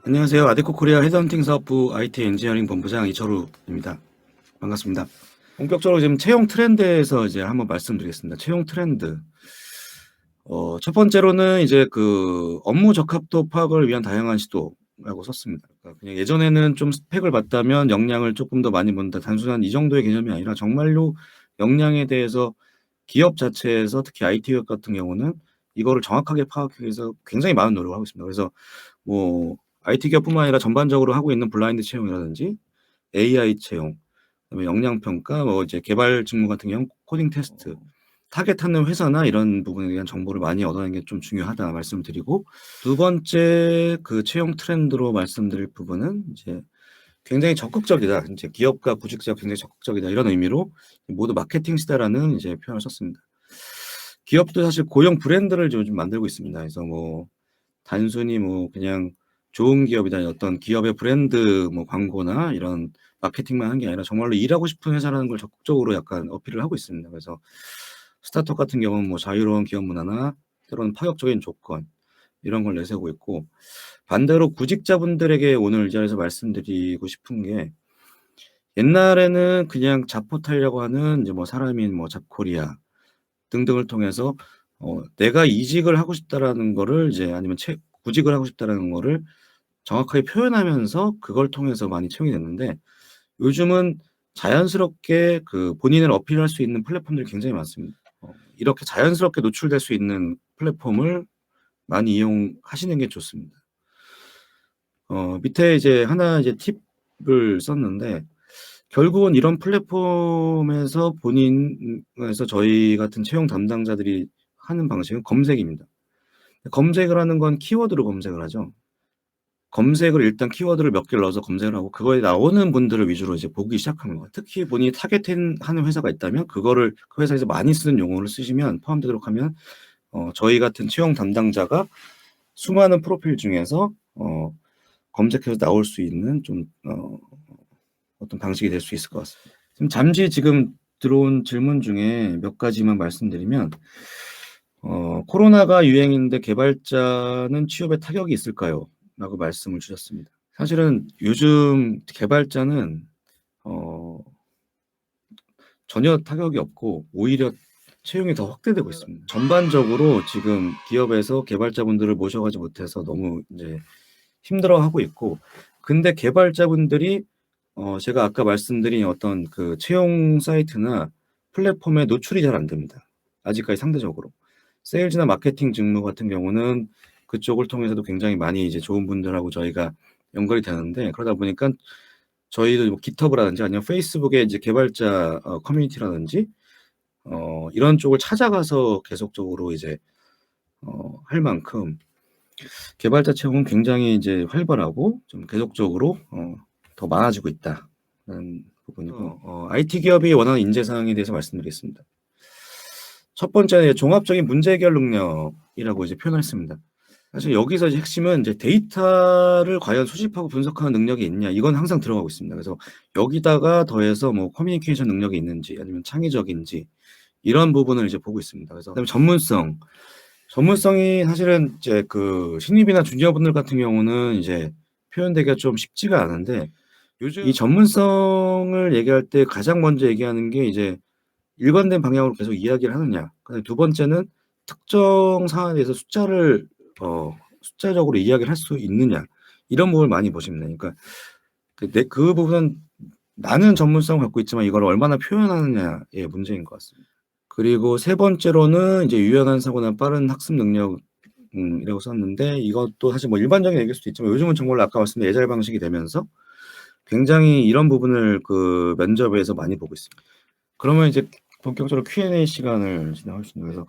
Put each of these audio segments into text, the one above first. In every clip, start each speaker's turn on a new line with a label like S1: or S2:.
S1: 안녕하세요. 아데코 코리아 헤드헌팅 사업부 IT 엔지니어링 본부장 이철우입니다. 반갑습니다. 본격적으로 지금 채용 트렌드에서 이제 한번 말씀드리겠습니다. 채용 트렌드. 첫 번째로는 이제 그 업무 적합도 파악을 위한 다양한 시도라고 썼습니다. 그러니까 그냥 예전에는 좀 스펙을 봤다면 역량을 조금 더 많이 본다. 단순한 이 정도의 개념이 아니라 정말로 역량에 대해서 기업 자체에서 특히 IT 기업 같은 경우는 이거를 정확하게 파악하기 위해서 굉장히 많은 노력을 하고 있습니다. 그래서 뭐 IT 기업뿐만 아니라 전반적으로 하고 있는 블라인드 채용이라든지 AI 채용, 그다음에 역량 평가, 뭐 이제 개발 직무 같은 경우 코딩 테스트, 타겟하는 회사나 이런 부분에 대한 정보를 많이 얻어내는 게 좀 중요하다 말씀을 드리고, 두 번째 그 채용 트렌드로 말씀드릴 부분은 이제 굉장히 적극적이다. 이제 기업과 구직자가 굉장히 적극적이다. 이런 의미로 모두 마케팅 시대라는 이제 표현을 썼습니다. 기업도 사실 고용 브랜드를 요즘 만들고 있습니다. 그래서 뭐 단순히 뭐 그냥 좋은 기업이다 어떤 기업의 브랜드 뭐 광고나 이런 마케팅만 한 게 아니라 정말로 일하고 싶은 회사라는 걸 적극적으로 약간 어필을 하고 있습니다. 그래서 스타트업 같은 경우는 뭐 자유로운 기업 문화나 때로는 파격적인 조건 이런 걸 내세우고 있고, 반대로 구직자분들에게 오늘 이 자리에서 말씀드리고 싶은 게, 옛날에는 그냥 잡포탈이라고 하는 이제 뭐 사람인 뭐 잡코리아 등등을 통해서 내가 이직을 하고 싶다라는 거를 이제 아니면 구직을 하고 싶다라는 거를 정확하게 표현하면서 그걸 통해서 많이 채용이 됐는데, 요즘은 자연스럽게 그 본인을 어필할 수 있는 플랫폼들이 굉장히 많습니다. 이렇게 자연스럽게 노출될 수 있는 플랫폼을 많이 이용하시는 게 좋습니다. 밑에 이제 하나 이제 팁을 썼는데, 결국은 이런 플랫폼에서 본인에서 저희 같은 채용 담당자들이 하는 방식은 검색입니다. 검색을 하는 건 키워드로 검색을 하죠. 검색을 일단 키워드를 몇 개를 넣어서 검색을 하고 그거에 나오는 분들을 위주로 이제 보기 시작하는 거예요. 특히 본인이 타겟하는 회사가 있다면 그거를 그 회사에서 많이 쓰는 용어를 쓰시면 포함되도록 하면 저희 같은 채용 담당자가 수많은 프로필 중에서 검색해서 나올 수 있는 좀 어떤 방식이 될 수 있을 것 같습니다. 지금 들어온 질문 중에 몇 가지만 말씀드리면, 코로나가 유행인데 개발자는 취업에 타격이 있을까요? 라고 말씀을 주셨습니다. 사실은 요즘 개발자는 어, 전혀 타격이 없고 오히려 채용이 더 확대되고 있습니다. 전반적으로 지금 기업에서 개발자분들을 모셔가지 못해서 너무 이제 힘들어하고 있고, 근데 개발자분들이 제가 아까 말씀드린 어떤 그 채용 사이트나 플랫폼에 노출이 잘 안 됩니다. 아직까지 상대적으로. 세일즈나 마케팅 직무 같은 경우는 그쪽을 통해서도 굉장히 많이 이제 좋은 분들하고 저희가 연결이 되는데, 그러다 보니까 저희도 뭐 깃허브라든지 아니면 페이스북에 이제 개발자 커뮤니티라든지 이런 쪽을 찾아가서 계속적으로 이제 할 만큼 개발자 채용은 굉장히 이제 활발하고 좀 계속적으로 더 많아지고 있다는 부분이고, IT 기업이 원하는 인재 사항에 대해서 말씀드리겠습니다. 첫 번째는 종합적인 문제 해결 능력이라고 이제 표현했습니다. 사실 여기서 이제 핵심은 이제 데이터를 과연 수집하고 분석하는 능력이 있냐, 이건 항상 들어가고 있습니다. 그래서 여기다가 더해서 뭐 커뮤니케이션 능력이 있는지 아니면 창의적인지 이런 부분을 이제 보고 있습니다. 그래서 그다음에 전문성이 사실은 이제 그 신입이나 주니어분들 같은 경우는 이제 표현되기가 좀 쉽지가 않은데, 요즘 이 전문성을 얘기할 때 가장 먼저 얘기하는 게 이제 일관된 방향으로 계속 이야기를 하느냐. 그다음에 두 번째는 특정 사안에 대해서 숫자적으로 이야기를 할 수 있느냐. 이런 부분을 많이 보시면 돼요. 그러니까 그 부분은 나는 전문성을 갖고 있지만 이걸 얼마나 표현하느냐의 문제인 것 같습니다. 그리고 세 번째로는 이제 유연한 사고나 빠른 학습 능력 이라고 썼는데, 이것도 사실 뭐 일반적인 얘기일 수도 있지만 요즘은 정말로 아까 말씀드린 애잘 방식이 되면서 굉장히 이런 부분을 그 면접에서 많이 보고 있습니다. 그러면 이제 본격적으로 Q&A 시간을 진행하겠습니다.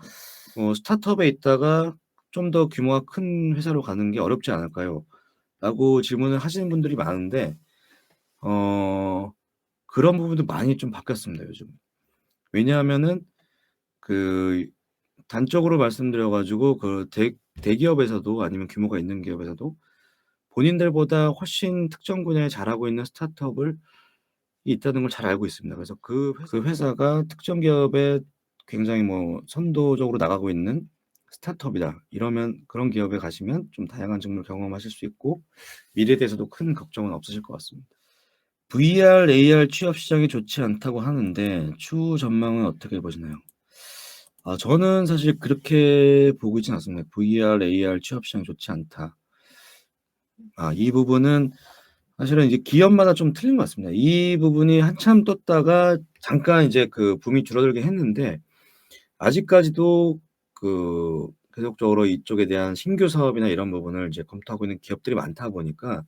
S1: 그래서 스타트업에 있다가 좀 더 규모가 큰 회사로 가는 게 어렵지 않을까요? 라고 질문을 하시는 분들이 많은데, 그런 부분도 많이 좀 바뀌었습니다, 요즘. 왜냐하면은 그 단적으로 말씀드려 가지고 그 대기업에서도 아니면 규모가 있는 기업에서도 본인들보다 훨씬 특정 분야에 잘하고 있는 스타트업을 있다는 걸 잘 알고 있습니다. 그래서 그 회사가 특정 기업에 굉장히 뭐 선도적으로 나가고 있는 스타트업이다. 이러면 그런 기업에 가시면 좀 다양한 직무를 경험하실 수 있고 미래에 대해서도 큰 걱정은 없으실 것 같습니다. VR, AR 취업 시장이 좋지 않다고 하는데 추후 전망은 어떻게 보시나요? 저는 사실 그렇게 보고 있진 않습니다. VR, AR 취업 시장이 좋지 않다. 이 부분은 사실은 이제 기업마다 좀 틀린 것 같습니다. 이 부분이 한참 떴다가 잠깐 이제 그 붐이 줄어들긴 했는데 아직까지도 계속적으로 이쪽에 대한 신규 사업이나 이런 부분을 이제 검토하고 있는 기업들이 많다 보니까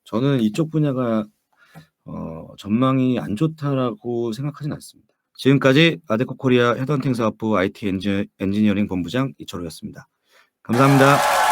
S1: 저는 이쪽 분야가 전망이 안 좋다라고 생각하진 않습니다. 지금까지 아데코 코리아 헤드헌팅 사업부 IT 엔지니어링 본부장 이철우였습니다. 감사합니다.